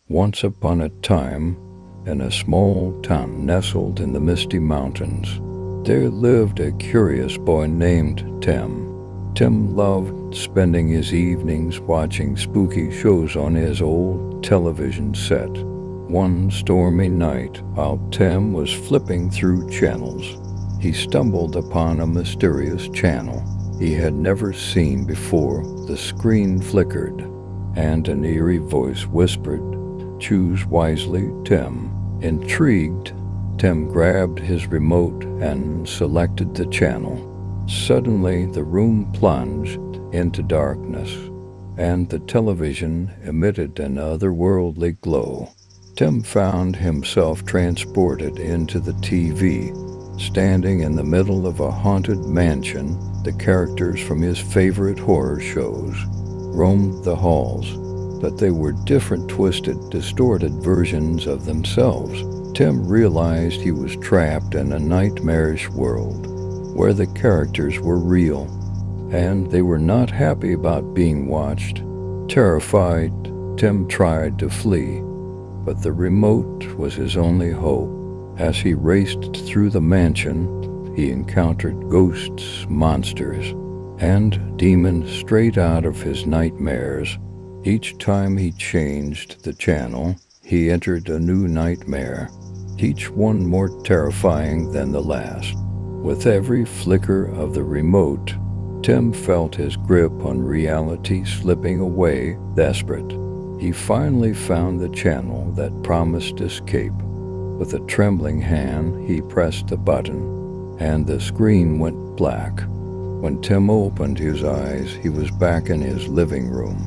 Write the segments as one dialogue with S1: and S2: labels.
S1: Once upon a time, in a small town nestled in the misty mountains, there lived a curious boy named Tim. Tim loved spending his evenings watching spooky shows on his old television set. One stormy night, while Tim was flipping through channels, he stumbled upon a mysterious channel he had never seen before. The screen flickered, and an eerie voice whispered, "Choose wisely, Tim." Intrigued, Tim grabbed his remote and selected the channel. Suddenly, the room plunged into darkness, and the television emitted an otherworldly glow. Tim found himself transported into the TV. Standing in the middle of a haunted mansion, the characters from his favorite horror shows roamed the halls, but they were different, twisted, distorted versions of themselves. Tim realized he was trapped in a nightmarish world where the characters were real, and they were not happy about being watched. Terrified, Tim tried to flee, but the remote was his only hope. As he raced through the mansion, he encountered ghosts, monsters, and demons straight out of his nightmares. Each time he changed the channel, he entered a new nightmare, each one more terrifying than the last. With every flicker of the remote, Tim felt his grip on reality slipping away. Desperate, he finally found the channel that promised escape. With a trembling hand, he pressed the button, and the screen went black. When Tim opened his eyes, he was back in his living room.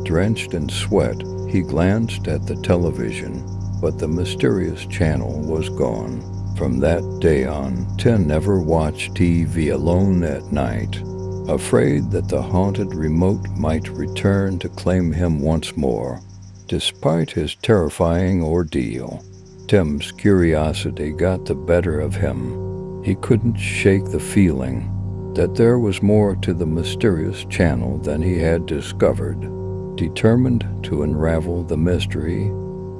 S1: Drenched in sweat, he glanced at the television, but the mysterious channel was gone. From that day on, Tim never watched TV alone at night, afraid that the haunted remote might return to claim him once more. Despite his terrifying ordeal, Tim's curiosity got the better of him. He couldn't shake the feeling that there was more to the mysterious channel than he had discovered. Determined to unravel the mystery,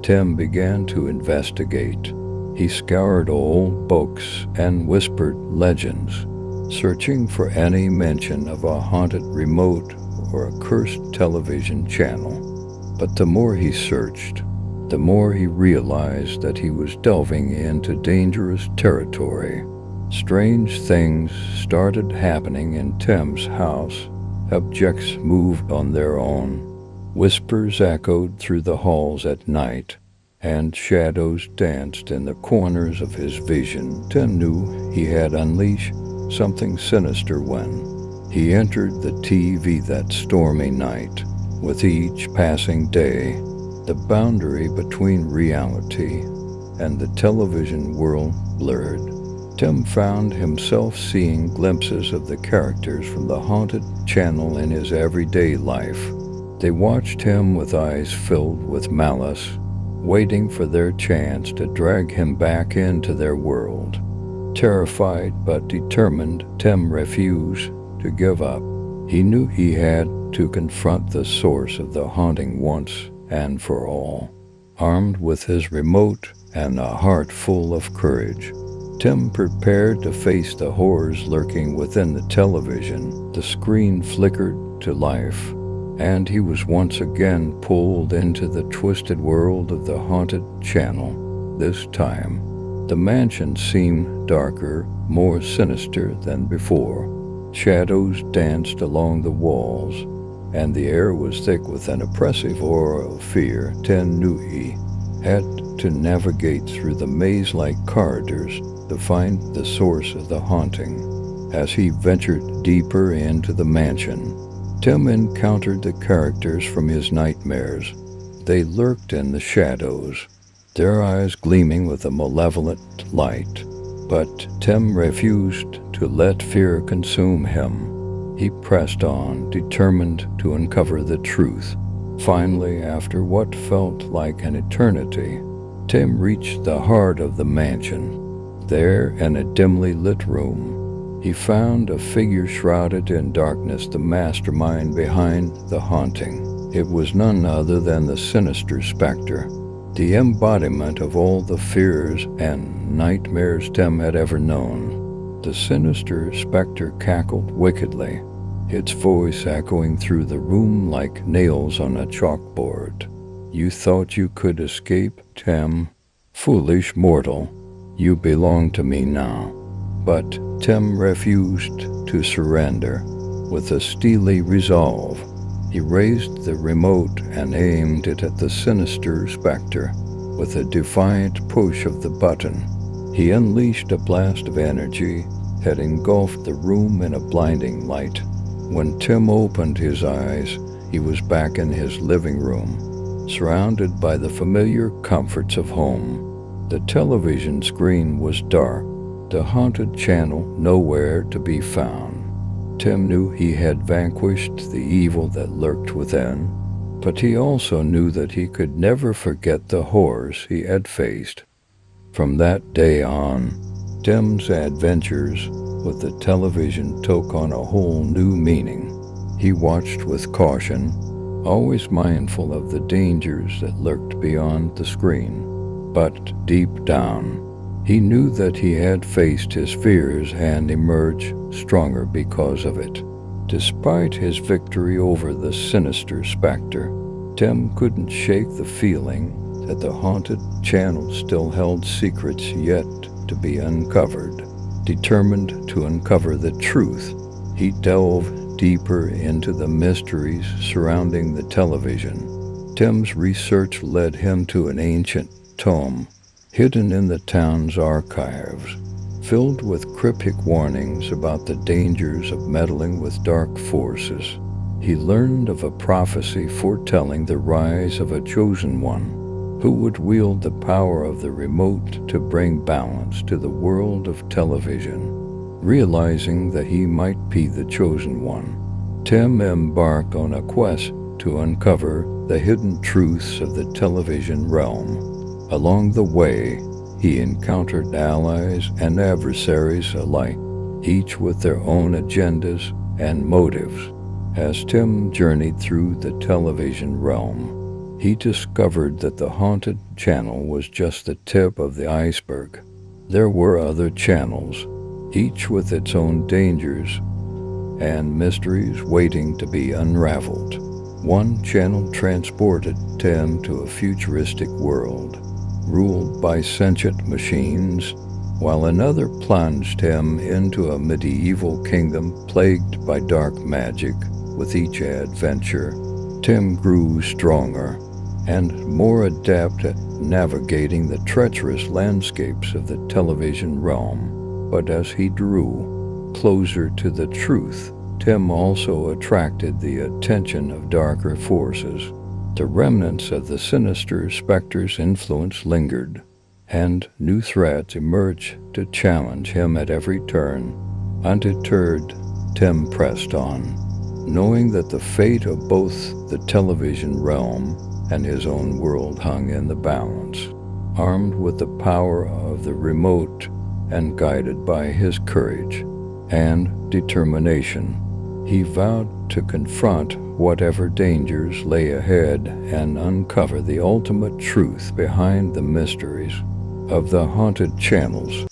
S1: Tim began to investigate. He scoured old books and whispered legends, searching for any mention of a haunted remote or a cursed television channel. But the more he searched, the more he realized that he was delving into dangerous territory. Strange things started happening in Tim's house. Objects moved on their own. Whispers echoed through the halls at night, and shadows danced in the corners of his vision. Tim knew he had unleashed something sinister when he entered the TV that stormy night. With each passing day, the boundary between reality and the television world blurred. Tim found himself seeing glimpses of the characters from the haunted channel in his everyday life. They watched him with eyes filled with malice, waiting for their chance to drag him back into their world. Terrified but determined, Tim refused to give up. He knew he had to confront the source of the haunting once and for all. Armed with his remote and a heart full of courage, Tim prepared to face the horrors lurking within the television. The screen flickered to life, and he was once again pulled into the twisted world of the haunted channel. This time, the mansion seemed darker, more sinister than before. Shadows danced along the walls, and the air was thick with an oppressive aura of fear. Tim knew he had to navigate through the maze-like corridors to find the source of the haunting. As he ventured deeper into the mansion, Tim encountered the characters from his nightmares. They lurked in the shadows, their eyes gleaming with a malevolent light. But Tim refused to let fear consume him. He pressed on, determined to uncover the truth. Finally, after what felt like an eternity, Tim reached the heart of the mansion. There, in a dimly lit room, he found a figure shrouded in darkness, the mastermind behind the haunting. It was none other than the sinister specter, the embodiment of all the fears and nightmares Tim had ever known. The sinister specter cackled wickedly, its voice echoing through the room like nails on a chalkboard. "You thought you could escape, Tim? Foolish mortal, you belong to me now." But Tim refused to surrender. With a steely resolve, he raised the remote and aimed it at the sinister specter. With a defiant push of the button, he unleashed a blast of energy that engulfed the room in a blinding light. When Tim opened his eyes, he was back in his living room, surrounded by the familiar comforts of home. The television screen was dark, the haunted channel nowhere to be found. Tim knew he had vanquished the evil that lurked within, but he also knew that he could never forget the horrors he had faced. From that day on, Tim's adventures with the television took on a whole new meaning. He watched with caution, always mindful of the dangers that lurked beyond the screen. But deep down, he knew that he had faced his fears and emerged stronger because of it. Despite his victory over the sinister specter, Tim couldn't shake the feeling that the haunted channel still held secrets yet to be uncovered. Determined to uncover the truth, he delved deeper into the mysteries surrounding the television. Tim's research led him to an ancient tome hidden in the town's archives, filled with cryptic warnings about the dangers of meddling with dark forces. He learned of a prophecy foretelling the rise of a chosen one who would wield the power of the remote to bring balance to the world of television. Realizing that he might be the chosen one, Tim embarked on a quest to uncover the hidden truths of the television realm. Along the way, he encountered allies and adversaries alike, each with their own agendas and motives. As Tim journeyed through the television realm, he discovered that the haunted channel was just the tip of the iceberg. There were other channels, each with its own dangers and mysteries waiting to be unraveled. One channel transported Tim to a futuristic world, ruled by sentient machines, while another plunged him into a medieval kingdom plagued by dark magic. With each adventure, Tim grew stronger and more adept at navigating the treacherous landscapes of the television realm. But as he drew closer to the truth, Tim also attracted the attention of darker forces. The remnants of the sinister specter's influence lingered, and new threats emerged to challenge him at every turn. Undeterred, Tim pressed on, knowing that the fate of both the television realm and his own world hung in the balance. Armed with the power of the remote and guided by his courage and determination, he vowed to confront whatever dangers lay ahead and uncover the ultimate truth behind the mysteries of the haunted channels.